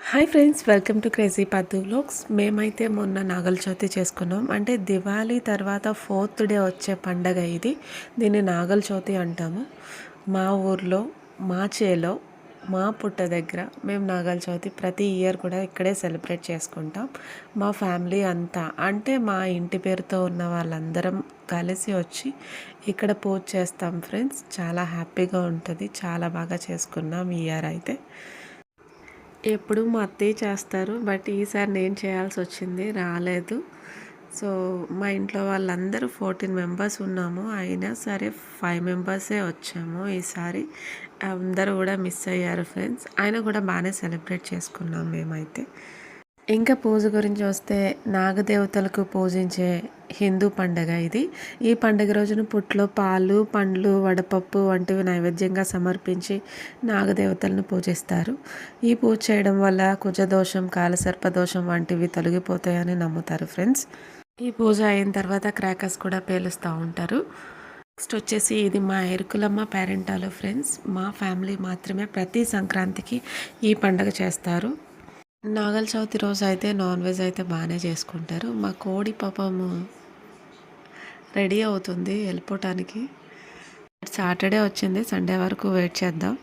Hi friends, welcome to crazy పద్దు vlogs. మేమైతే మొన్న నాగల చవితి చేసుకున్నాం. అంటే దివాళీ తర్వాత 4th డే వచ్చే పండగ ఇది. దీన్ని నాగల చవితి అంటాము. మా ఊర్లో, మా చేలో, మా పుట్ట దగ్గర మేము నాగల చవితి ప్రతి ఇయర్ కూడా ఇక్కడే సెలబ్రేట్ చేసుకుంటాం. మా ఫ్యామిలీ అంతా, అంటే మా ఇంటి పేరుతో ఉన్న వాళ్ళందరం కలిసి వచ్చి ఇక్కడ పూజ చేస్తాం ఫ్రెండ్స్. చాలా హ్యాపీగా ఉంటుంది. చాలా బాగా చేసుకున్నాం ఈ ఇయర్ అయితే. ఎప్పుడు మా అత్తయ్య చేస్తారు, బట్ ఈసారి నేను చేయాల్సి వచ్చింది, రాలేదు. సో మా ఇంట్లో వాళ్ళందరూ 14 మెంబర్స్ ఉన్నాము, అయినా సరే 5 మెంబర్సే వచ్చాము ఈసారి. అందరూ కూడా మిస్ అయ్యారు ఫ్రెండ్స్. అయినా కూడా బాగానే సెలబ్రేట్ చేసుకున్నాం మేమైతే. ఇంకా పూజ గురించి వస్తే, నాగదేవతలకు పూజించే హిందూ పండుగ ఇది. ఈ పండుగ రోజున పుట్లో పాలు, పండ్లు, వడపప్పు వంటివి నైవేద్యంగా సమర్పించి నాగదేవతలను పూజిస్తారు. ఈ పూజ చేయడం వల్ల కుజదోషం, కాలసర్పదోషం వంటివి తొలగిపోతాయని నమ్ముతారు ఫ్రెండ్స్. ఈ పూజ అయిన తర్వాత క్రాకర్స్ కూడా పేలుస్తూ ఉంటారు. నెక్స్ట్ వచ్చేసి, ఇది మా ఎరుకులమ్మ పేరెంటాలు ఫ్రెండ్స్. మా ఫ్యామిలీ మాత్రమే ప్రతి సంక్రాంతికి ఈ పండుగ చేస్తారు. నాగల చవితి రోజు అయితే నాన్ వెజ్ అయితే బాగానే చేసుకుంటారు. మా కోడి పాపము రెడీ అవుతుంది వెళ్ళిపోవటానికి. సాటర్డే వచ్చింది, సండే వరకు వెయిట్ చేద్దాం.